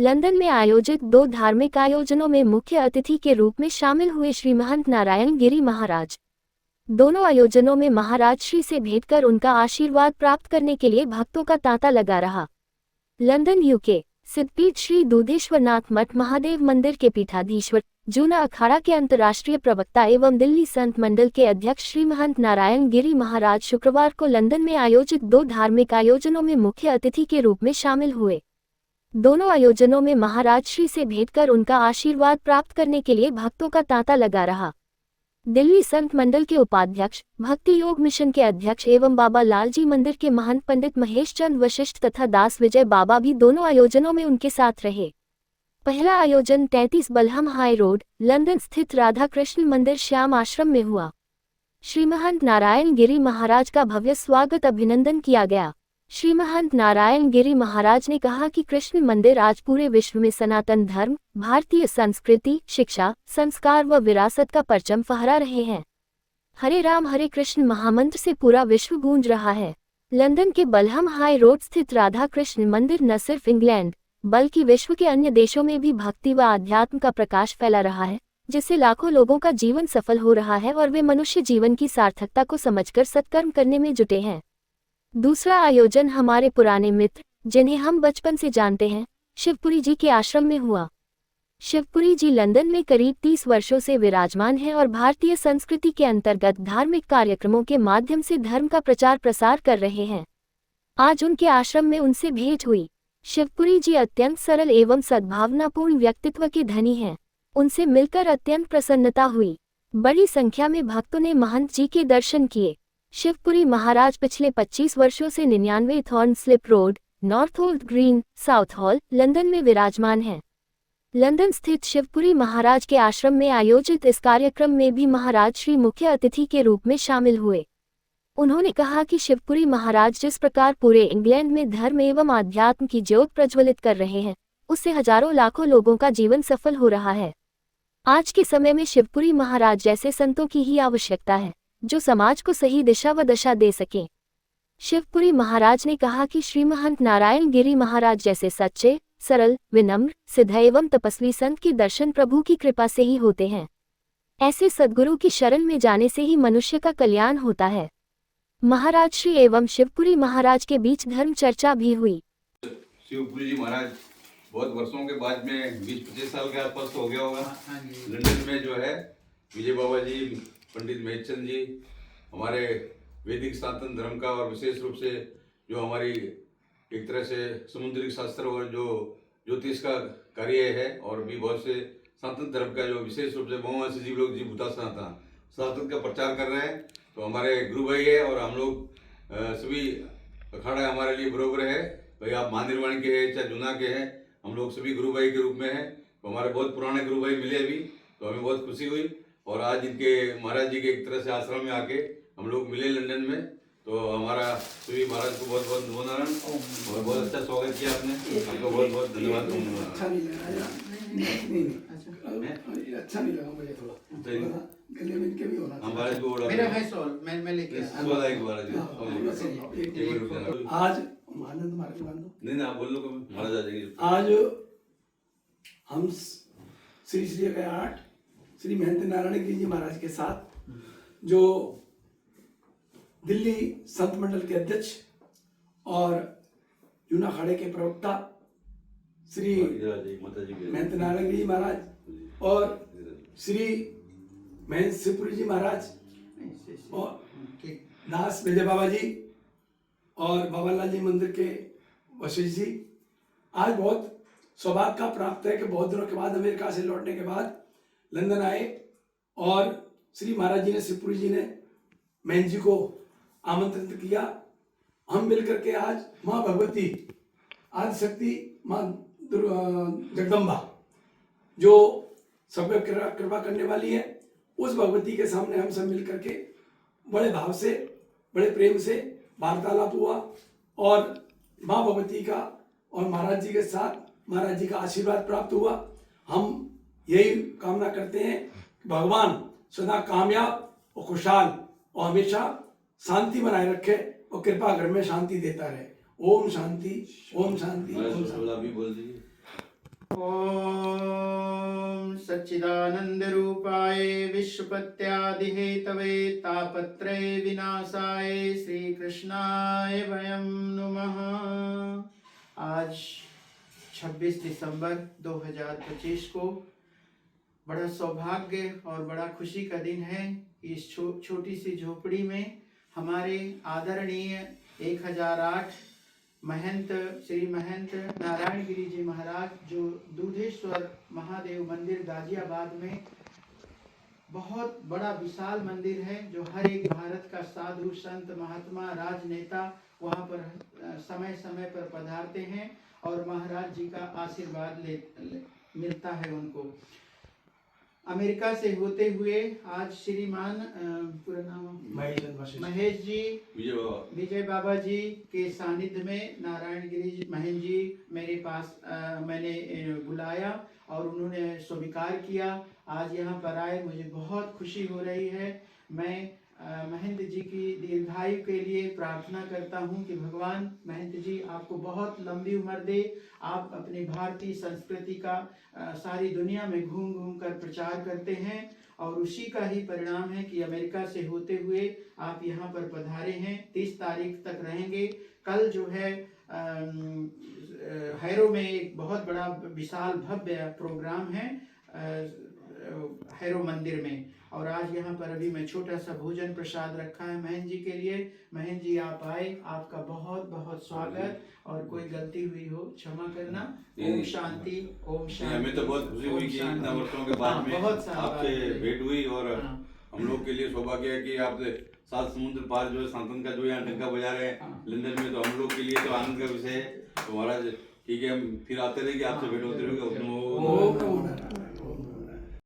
London में आयोजित 2 धार्मिक आयोजनों में मुख्य अतिथि के रूप में शामिल हुए श्री महंत नारायण गिरी महाराज। दोनों आयोजनों में महाराज श्री से भेंट कर उनका आशीर्वाद प्राप्त करने के लिए भक्तों का तांता लगा रहा। लंदन यूके सिद्धपीठ श्री दूधेश्वरनाथ मठ महादेव मंदिर के पीठाधीश्वर, जूना अखाड़ा के अंतर्राष्ट्रीय प्रवक्ता एवं दिल्ली संत मंडल के अध्यक्ष श्री महंत नारायण गिरी महाराज शुक्रवार को लंदन में आयोजित 2 धार्मिक आयोजनों में मुख्य अतिथि के रूप में शामिल हुए। दोनों आयोजनों में महाराज श्री से भेंट कर उनका आशीर्वाद प्राप्त करने के लिए भक्तों का तांता लगा रहा। दिल्ली संत मंडल के उपाध्यक्ष, भक्ति योग मिशन के अध्यक्ष एवं बाबा लालजी मंदिर के महंत पंडित महेश चंद वशिष्ठ तथा दास विजय बाबा भी दोनों आयोजनों में उनके साथ रहे। पहला आयोजन 33 बलहम हाई रोड, लंदन स्थित राधा कृष्ण मंदिर श्याम आश्रम में हुआ। श्री महंत नारायण गिरी महाराज का भव्य स्वागत अभिनंदन किया गया। श्री महंत नारायण गिरी महाराज ने कहा कि कृष्ण मंदिर आज पूरे विश्व में सनातन धर्म, भारतीय संस्कृति, शिक्षा, संस्कार व विरासत का परचम फहरा रहे हैं। हरे राम हरे कृष्ण महामंत्र से पूरा विश्व गूंज रहा है। लंदन के बलहम हाई रोड स्थित राधा कृष्ण मंदिर न सिर्फ इंग्लैंड बल्कि विश्व के अन्य देशों में भी भक्ति व आध्यात्म का प्रकाश फैला रहा है, जिससे लाखों लोगों का जीवन सफल हो रहा है और वे मनुष्य जीवन की सार्थकता को समझकर सत्कर्म करने में जुटे हैं। दूसरा आयोजन हमारे पुराने मित्र, जिन्हें हम बचपन से जानते हैं, शिवपुरी जी के आश्रम में हुआ। शिवपुरी जी लंदन में करीब 30 वर्षों से विराजमान हैं और भारतीय संस्कृति के अंतर्गत धार्मिक कार्यक्रमों के माध्यम से धर्म का प्रचार प्रसार कर रहे हैं। आज उनके आश्रम में उनसे भेंट हुई। शिवपुरी जी अत्यंत सरल एवं सद्भावनापूर्ण व्यक्तित्व के धनी हैं। उनसे मिलकर अत्यंत प्रसन्नता हुई। बड़ी संख्या में भक्तों ने महंत जी के दर्शन किए। शिवपुरी महाराज पिछले 25 वर्षों से 99 thorn slip road, north old green, south hall, London में विराजमान हैं। लंदन स्थित शिवपुरी महाराज के आश्रम में आयोजित इस कार्यक्रम में भी महाराज श्री मुख्य अतिथि के रूप में शामिल हुए। उन्होंने कहा कि शिवपुरी महाराज जिस प्रकार पूरे इंग्लैंड में धर्म एवं आध्यात्म की ज्योत प्रज्वलित कर रहे हैं, उससे हजारों लाखों लोगों का जीवन सफल हो रहा है। आज के समय में शिवपुरी महाराज जैसे संतों की ही आवश्यकता है, जो समाज को सही दिशा व दशा दे सकें। शिवपुरी महाराज ने कहा कि श्री महंत नारायण गिरी महाराज जैसे सच्चे, सरल, विनम्र, सिद्ध एवं तपस्वी संत के दर्शन प्रभु की कृपा से ही होते हैं। ऐसे सद्गुरु की शरण में जाने से ही मनुष्य का कल्याण होता है। महाराज श्री एवं शिवपुरी महाराज के बीच धर्म चर्चा भी हुई। शिवपुरी जी महाराज बहुत वर्षों के बाद में 20-25 साल के आसपास हो गया होगा। लंदन में जो है विजय बाबा जी, पंडित महेश चंद जी, हमारे वैदिक सनातन धर्म का और विशेष रूप से जो हमारी एक तरह से समुद्री शास्त्र और जो ज्योतिष का कार्य है, और भी बहुत से सनातन धर्म का जो विशेष रूप से बहुवंश जीव लोग जीव भूता सनातन का प्रचार कर रहे हैं। तो हमारे गुरु भाई है और हम लोग सभी अखाड़ा हमारे लिए बरोबर है। भाई आप महानिर्वाण के हैं चाहे जूना के हैं, हम लोग सभी गुरु भाई के रूप में हैं। तो हमारे बहुत पुराने गुरु भाई मिले अभी, तो हमें बहुत खुशी हुई। और आज इनके महाराज जी के एक तरह से आश्रम में आके हम लोग मिले लंदन में। तो हमारा सभी महाराज को बहुत बहुत नमोनारायण और बहुत अच्छा स्वागत किया आपने, आपको बहुत बहुत धन्यवाद। अच्छा नहीं लगा मुझे थोड़ा गले में इनके भी होना हमारे को मेरा है सवाल, मैं लेके आज आनंद मार्ग बांधो नहीं आप बोल लो, महाराज आ जाएंगे। आज हम श्री श्री 8 श्री महंत नारायण गिरी जी महाराज के साथ, जो दिल्ली संत मंडल के अध्यक्ष और यूना अखाड़े के प्रवक्ता श्री महंत नारायण गिरी महाराज और श्री महंत शिवपुरी जी महाराज और दास विजय बाबा जी और बाबा लालजी मंदिर के वशिष्ठ जी, आज बहुत सौभाग्य का प्राप्त है कि बहुत दिनों के बाद अमेरिका से लौटने के बाद लंदन आए और श्री महाराज जी ने, शिवपुरी जी ने महंत जी को आमंत्रित किया। हम मिलकर के आज माँ भगवती आदिशक्ति, माँ जगदम्बा, जो सब कृपा करने वाली है, उस भगवती के सामने हम सब मिलकर के बड़े भाव से, बड़े प्रेम से वार्तालाप हुआ और माँ भगवती का और महाराज जी के साथ महाराज जी का आशीर्वाद प्राप्त हुआ। हम यही कामना करते हैं कि भगवान सदा कामयाब और खुशहाल और हमेशा शांति बनाए रखे और कृपा घर में शांति देता रहे। ओम शांति, ओम शांति, ओम शांति। ओम सच्चिदानंद रूपाय विश्वपत्यादिहेतवे तापत्रय विनाशाय श्री कृष्णाय वयं नमः। आज 26 दिसंबर 2025 को बड़ा सौभाग्य और बड़ा खुशी का दिन है। इस छोटी सी झोपड़ी में हमारे आदरणीय 1008 महंत श्री महंत नारायण गिरी जी महाराज, जो दूधेश्वर महादेव मंदिर गाजियाबाद में बहुत बड़ा विशाल मंदिर है, जो हर एक भारत का साधु संत महात्मा राजनेता वहाँ पर समय समय पर पधारते हैं और महाराज जी का आशीर्वाद मिलता है उनको। अमेरिका से होते हुए आज श्रीमान पूरा नाम महेश जी विजय बाबा जी के सानिध्य में नारायण गिरी महंत जी मेरे पास मैंने बुलाया और उन्होंने स्वीकार किया। आज यहाँ पर आए मुझे बहुत खुशी हो रही है। मैं महंत जी की दीर्घायु के लिए प्रार्थना करता हूँ कि भगवान महंत जी आपको बहुत लंबी उम्र दे। आप अपनी भारतीय संस्कृति का सारी दुनिया में घूम घूम कर प्रचार करते हैं और उसी का ही परिणाम है कि अमेरिका से होते हुए आप यहाँ पर पधारे हैं। 30 तारीख तक रहेंगे। कल जो है हैरो में एक बहुत बड़ा विशाल भव्य प्रोग्राम है हैरो मंदिर में, और आज यहाँ पर अभी मैं छोटा सा भोजन प्रसाद रखा है महंत जी के लिए। महंत जी आप आए, आपका बहुत बहुत स्वागत, और कोई गलती हुई हो क्षमा करना। ओम शांति, ओम शांति। हमें तो बहुत खुशी हुई कि इतना वर्षों के बाद में आपसे भेंट हुई, और हम लोग के लिए सौभाग्य है कि आप 7 समुद्र पार जो है सांतन का जो यहाँ डंका बजा रहे हैं लंदन में, तो हम लोग के लिए तो आनंद का विषय है। तो महाराज ठीक है, हम फिर आते रहेंगे, आपसे भेंट होती रहेगी।